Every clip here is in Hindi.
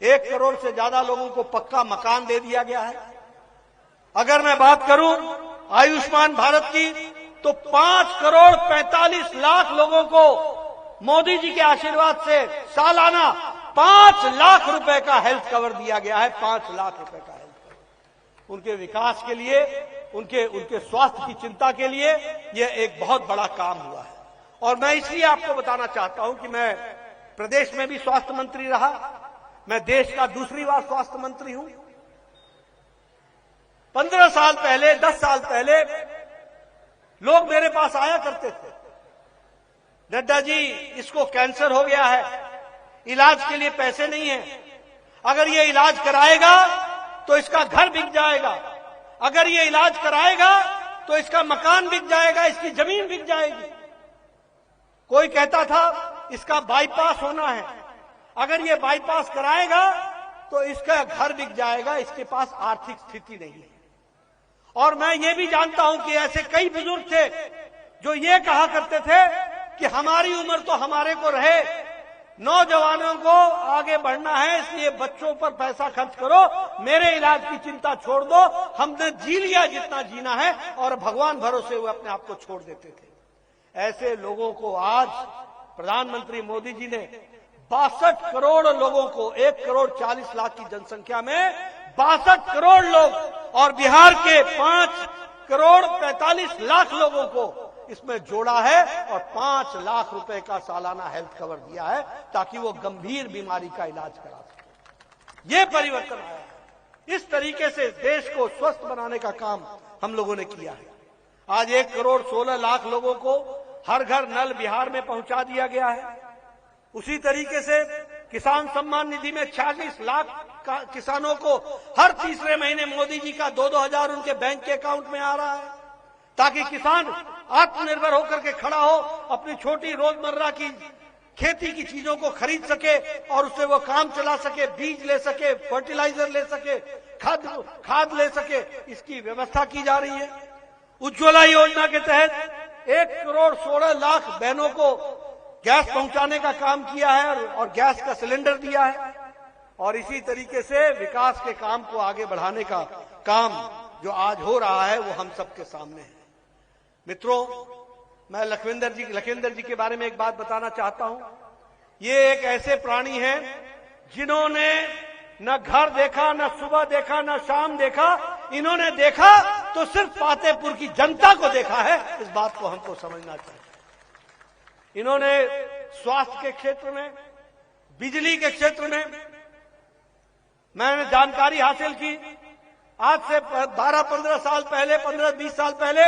1 करोड़ से ज्यादा लोगों को पक्का मकान दे दिया गया है। अगर मैं बात करूं आयुष्मान भारत की, तो 5 करोड़ 45 लाख लोगों को मोदी जी के आशीर्वाद से सालाना 5 लाख रुपए का हेल्थ कवर दिया गया है। 5 लाख रुपए का हेल्थ कवर उनके विकास के लिए, उनके स्वास्थ्य की चिंता के लिए यह एक बहुत बड़ा काम हुआ है। और मैं इसलिए आपको बताना चाहता हूं कि मैं प्रदेश में भी स्वास्थ्य मंत्री रहा, मैं देश का दूसरी बार स्वास्थ्य मंत्री हूं। 15 साल पहले, 10 साल पहले लोग मेरे पास आया करते थे, नड्डा जी इसको कैंसर हो गया है, इलाज के लिए पैसे नहीं है, अगर ये इलाज कराएगा तो इसका घर बिक जाएगा, अगर ये इलाज कराएगा तो इसका मकान बिक जाएगा, इसकी जमीन बिक जाएगी। कोई कहता था इसका बाईपास होना है, अगर ये बाईपास कराएगा तो इसका घर बिक जाएगा, इसके पास आर्थिक स्थिति नहीं है। और मैं ये भी जानता हूं कि ऐसे कई बुजुर्ग थे जो ये कहा करते थे कि हमारी उम्र तो हमारे को रहे, नौजवानों को आगे बढ़ना है, इसलिए बच्चों पर पैसा खर्च करो, मेरे इलाज की चिंता छोड़ दो, हमने जी लिया जितना जीना है, और भगवान भरोसे हुए अपने आप को छोड़ देते थे। ऐसे लोगों को आज प्रधानमंत्री मोदी जी ने 62 करोड़ लोगों को, 1 करोड़ 40 लाख की जनसंख्या में 62 करोड़ लोग और बिहार के 5 करोड़ 45 लाख लोगों को इसमें जोड़ा है और 5 लाख रुपए का सालाना हेल्थ कवर दिया है ताकि वो गंभीर बीमारी का इलाज करा सके। ये परिवर्तन आया है। इस तरीके से देश को स्वस्थ बनाने का काम हम लोगों ने किया है। आज 1 करोड़ 16 लाख लोगों को हर घर नल बिहार में पहुंचा दिया गया है। उसी तरीके से किसान सम्मान निधि में 46 लाख किसानों को हर तीसरे महीने मोदी जी का 2-2 हजार उनके बैंक के अकाउंट में आ रहा है, ताकि किसान आत्मनिर्भर होकर के खड़ा हो, अपनी छोटी रोजमर्रा की खेती की चीजों को खरीद सके और उससे वो काम चला सके, बीज ले सके, फर्टिलाइजर ले सके, खाद ले सके, इसकी व्यवस्था की जा रही है। उज्ज्वला योजना के तहत 1 करोड़ 16 लाख बहनों को गैस पहुंचाने का काम किया है और गैस का सिलेंडर दिया है। और इसी तरीके से विकास के काम को आगे बढ़ाने का काम जो आज हो रहा है वो हम सबके सामने है। मित्रों, मैं लखविंदर जी के बारे में एक बात बताना चाहता हूं। ये एक ऐसे प्राणी हैं जिन्होंने न घर देखा, न सुबह देखा, न शाम देखा, इन्होंने देखा तो सिर्फ फतेहपुर की जनता को देखा है। इस बात को हमको समझना चाहिए। इन्होंने स्वास्थ्य के क्षेत्र में, बिजली के क्षेत्र में मैंने जानकारी हासिल की। आज से 12-15 साल पहले, 15-20 साल पहले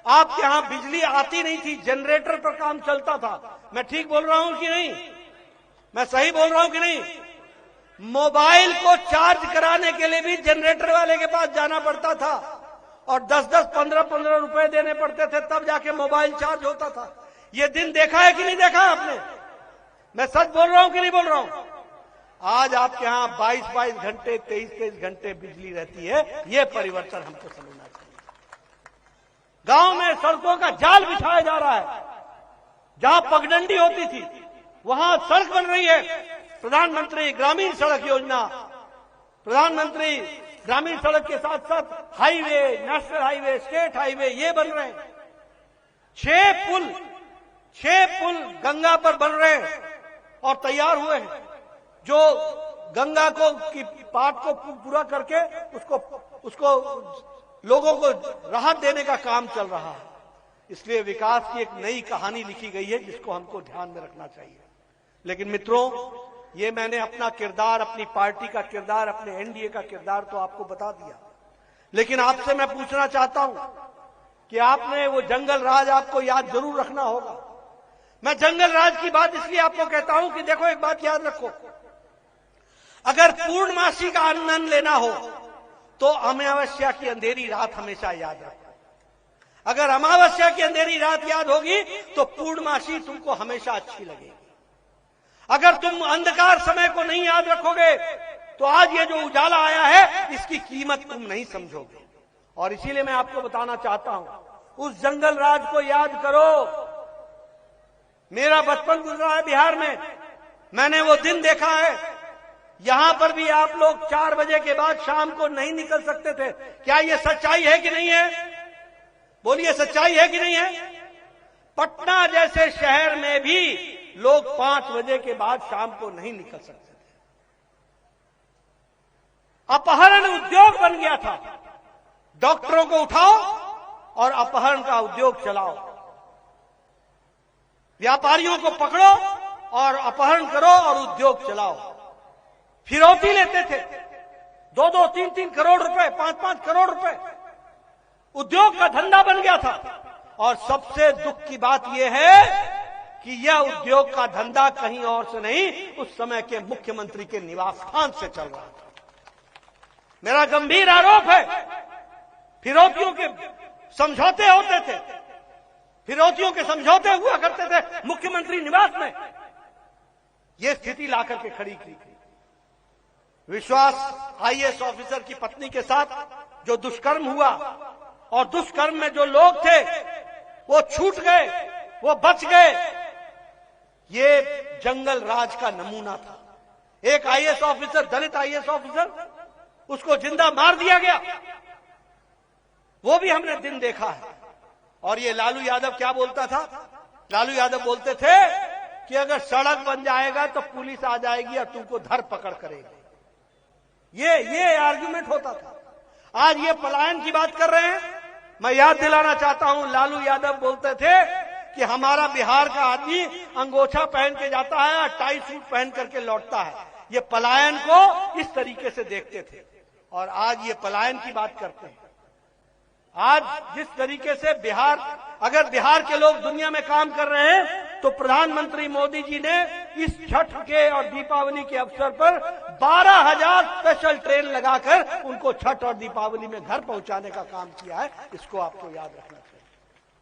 आपके यहां बिजली आती नहीं थी, जनरेटर पर काम चलता था। मैं ठीक बोल रहा हूं कि नहीं? मैं सही बोल रहा हूं कि नहीं? मोबाइल को चार्ज कराने के लिए भी जनरेटर वाले के पास जाना पड़ता था और 10-10, 15-15 रुपए देने पड़ते थे, तब जाके मोबाइल चार्ज होता था। ये दिन देखा है कि नहीं देखा आपने? मैं सच बोल रहा हूं कि नहीं बोल रहा हूं? आज आपके यहां 22-22 घंटे, 23-23 घंटे बिजली रहती है। ये परिवर्तन हमको समझना चाहिए। गांव में सड़कों का जाल बिछाया जा रहा है। जहां पगडंडी होती थी वहां सड़क बन रही है। प्रधानमंत्री ग्रामीण सड़क योजना, प्रधानमंत्री ग्रामीण सड़क के साथ साथ highway, national highway, state highway, ये बन रहे हैं। 6 पुल गंगा पर बन रहे हैं और तैयार हुए हैं, जो गंगा को की पाट को पूरा करके उसको लोगों को राहत देने का काम चल रहा है। इसलिए विकास की एक नई कहानी लिखी गई है जिसको हमको ध्यान में रखना चाहिए। लेकिन मित्रों, ये मैंने अपना किरदार, अपनी पार्टी का किरदार, अपने एनडीए का किरदार तो आपको बता दिया। लेकिन आपसे मैं पूछना चाहता हूं कि आपने वो जंगल राज आपको याद जरूर रखना होगा। मैं जंगल राज की बात इसलिए आपको कहता हूं कि देखो, एक बात याद रखो, अगर पूर्णमासी का आनंद लेना हो तो अमावस्या की अंधेरी रात हमेशा याद रखो। अगर अमावस्या की अंधेरी रात याद होगी तो पूर्णमासी तुमको हमेशा अच्छी लगेगी। अगर तुम अंधकार समय को नहीं याद रखोगे तो आज ये जो उजाला आया है इसकी कीमत तुम नहीं समझोगे। और इसीलिए मैं आपको बताना चाहता हूं, उस जंगल राज को याद करो। मेरा बचपन गुजरा है बिहार में, मैंने वो दिन देखा है यहां पर भी आप लोग 4 बजे के बाद शाम को नहीं निकल सकते थे। क्या ये सच्चाई है कि नहीं है? बोलिए, सच्चाई है कि नहीं है? पटना जैसे शहर में भी लोग 5 बजे के बाद शाम को नहीं निकल सकते थे। अपहरण उद्योग बन गया था। डॉक्टरों को उठाओ और अपहरण का उद्योग चलाओ, व्यापारियों को पकड़ो और अपहरण करो और उद्योग चलाओ। फिरौती लेते थे, 2-2, 3-3 करोड़ रुपए, 5-5 करोड़ रुपए। उद्योग का धंधा बन गया था। और सबसे दुख की बात यह है कि यह उद्योग का धंधा कहीं और से नहीं, उस समय के मुख्यमंत्री के निवास स्थान से चल रहा था। मेरा गंभीर आरोप है, फिरौतियों के समझौते होते थे, फिरौतियों के समझौते हुआ करते थे मुख्यमंत्री निवास में। यह स्थिति लाकर के खड़ी की। विश्वास आईएएस ऑफिसर की पत्नी के साथ जो दुष्कर्म हुआ, और दुष्कर्म में जो लोग थे वो छूट गए, वो बच गए, ये जंगल राज का नमूना था। एक आईएएस ऑफिसर, दलित आईएएस ऑफिसर, उसको जिंदा मार दिया गया, वो भी हमने दिन देखा है। और ये लालू यादव क्या बोलता था? लालू यादव बोलते थे कि अगर सड़क बन जाएगा तो पुलिस आ जाएगी और तुमको धर पकड़ करेगी। ये आर्गुमेंट होता था। आज ये पलायन की बात कर रहे हैं। मैं याद दिलाना चाहता हूं, लालू यादव बोलते थे कि हमारा बिहार का आदमी अंगोछा पहन के जाता है और टाई सूट पहन करके लौटता है। ये पलायन को इस तरीके से देखते थे और आज ये पलायन की बात करते हैं। आज जिस तरीके से बिहार, अगर बिहार के लोग दुनिया में काम कर रहे हैं तो प्रधानमंत्री मोदी जी ने इस छठ के और दीपावली के अवसर पर 12,000 स्पेशल ट्रेन लगाकर उनको छठ और दीपावली में घर पहुंचाने का काम किया है। इसको आपको याद रखना चाहिए।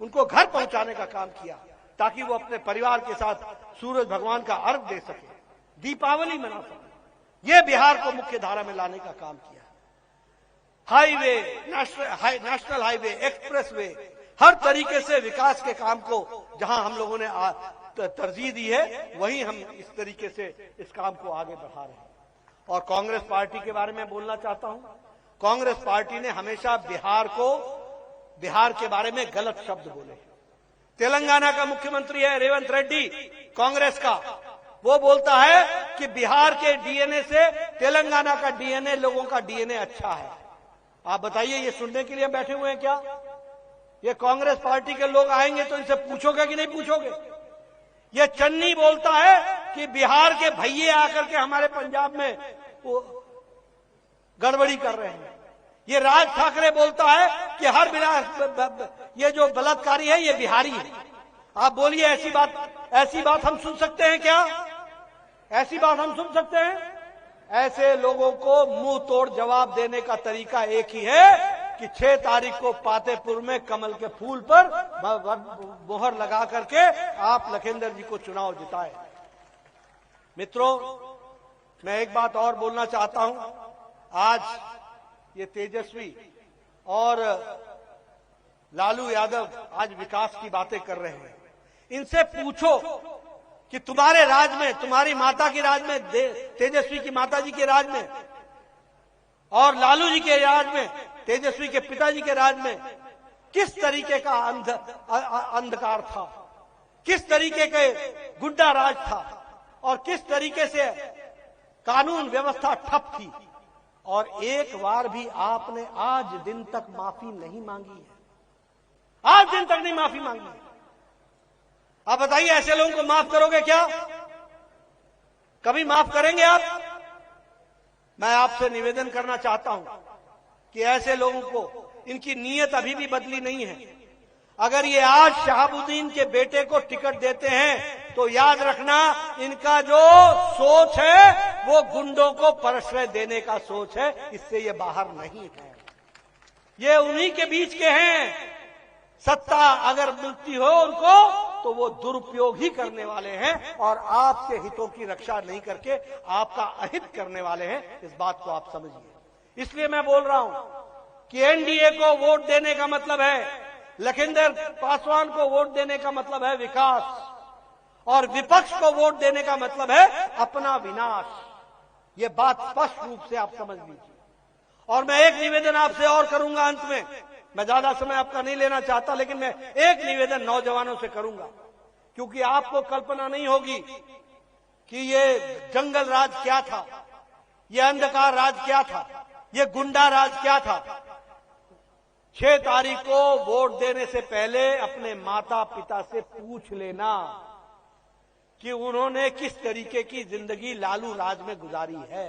उनको घर पहुंचाने का काम किया ताकि वो अपने परिवार के साथ सूरज भगवान का अर्घ दे सके, दीपावली मना सके। ये बिहार को मुख्य धारा में लाने का काम किया। हाईवे, नेशनल हाईवे, एक्सप्रेसवे, हर तरीके से विकास के काम को जहां हम लोगों ने तरजीह दी है, वहीं हम इस तरीके से इस काम को आगे बढ़ा रहे हैं। और कांग्रेस पार्टी के बारे में बोलना चाहता हूं। कांग्रेस पार्टी ने हमेशा बिहार के बारे में गलत शब्द बोले। तेलंगाना का मुख्यमंत्री है रेवंत रेड्डी, कांग्रेस का, वो बोलता है कि बिहार के डीएनए से तेलंगाना का डीएनए, लोगों का डीएनए अच्छा है। आप बताइए, ये सुनने के लिए बैठे हुए हैं क्या? ये कांग्रेस पार्टी के लोग आएंगे तो इनसे पूछोगे कि नहीं पूछोगे? ये चन्नी बोलता है कि बिहार के भैये आकर के हमारे पंजाब में वो गड़बड़ी कर रहे हैं। ये राज ठाकरे बोलता है कि ये जो बलात्कारी है ये बिहारी है। आप बोलिए, ऐसी बात हम सुन सकते हैं क्या? ऐसी बात हम सुन सकते हैं? ऐसे लोगों को मुंह तोड़ जवाब देने का तरीका एक ही है कि 6 तारीख को पातेपुर में कमल के फूल पर मोहर लगा करके आप लखिंदर जी को चुनाव जिताए। मित्रों, मैं एक बात और बोलना चाहता हूं। आज ये तेजस्वी और लालू यादव आज विकास की बातें कर रहे हैं। इनसे पूछो कि तुम्हारे राज में, तुम्हारी माता की राज में, तेजस्वी की माता जी के राज में और लालू जी के राज में, तेजस्वी के पिताजी के राज में किस तरीके का अंधकार था, किस तरीके के गुंडा राज था और किस तरीके से कानून व्यवस्था ठप थी। और एक बार भी आपने आज दिन तक माफी नहीं मांगी है। आज दिन तक नहीं माफी मांगी है। आप बताइए, ऐसे लोगों को माफ करोगे क्या? कभी माफ करेंगे आप? मैं आपसे निवेदन करना चाहता हूं कि ऐसे लोगों को, इनकी नीयत अभी भी बदली नहीं है। अगर ये आज शहाबुद्दीन के बेटे को टिकट देते हैं तो याद रखना, इनका जो सोच है वो गुंडों को प्रश्रय देने का सोच है। इससे ये बाहर नहीं है। ये उन्हीं के बीच के हैं। सत्ता अगर मिलती हो उनको तो वो दुरुपयोग ही करने वाले हैं और आपके हितों की रक्षा नहीं करके आपका अहित करने वाले हैं। इस बात को आप समझिए। इसलिए मैं बोल रहा हूं कि एनडीए को वोट देने का मतलब है, लखिंदर पासवान को वोट देने का मतलब है विकास, और विपक्ष को वोट देने का मतलब है अपना विनाश। ये बात स्पष्ट रूप से आप समझ लीजिए। और मैं एक निवेदन आपसे और करूंगा अंत में, मैं ज्यादा समय आपका नहीं लेना चाहता, लेकिन मैं एक निवेदन नौजवानों से करूंगा, क्योंकि आपको कल्पना नहीं होगी कि ये जंगल राज क्या था, ये अंधकार राज क्या था, ये गुंडा राज क्या था। 6 तारीख को वोट देने से पहले अपने माता पिता से पूछ लेना कि उन्होंने किस तरीके की जिंदगी लालू राज में गुजारी है।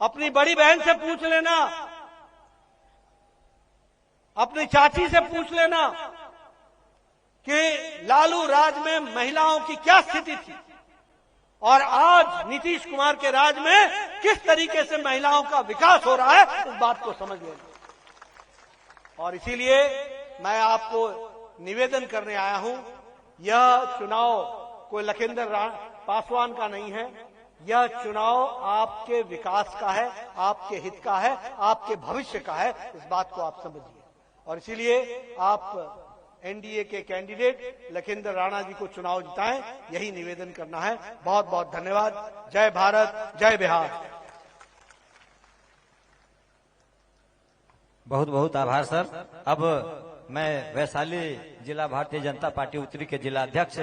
अपनी बड़ी बहन से पूछ लेना, अपनी चाची से पूछ लेना कि लालू राज में महिलाओं की क्या स्थिति थी और आज नीतीश कुमार के राज में किस तरीके से महिलाओं का विकास हो रहा है, इस बात को समझ लेना। और इसीलिए मैं आपको निवेदन करने आया हूं, यह चुनाव कोई लखिंदर पासवान का नहीं है, यह चुनाव आपके विकास का है, आपके हित का है, आपके भविष्य का है, इस बात को आप समझिए। और इसीलिए आप एनडीए के कैंडिडेट लखिंदर राणा जी को चुनाव जिताएं, यही निवेदन करना है। बहुत बहुत धन्यवाद। जय भारत, जय बिहार। बहुत बहुत आभार सर। अब मैं वैशाली जिला भारतीय जनता पार्टी उत्तरी के जिला अध्यक्ष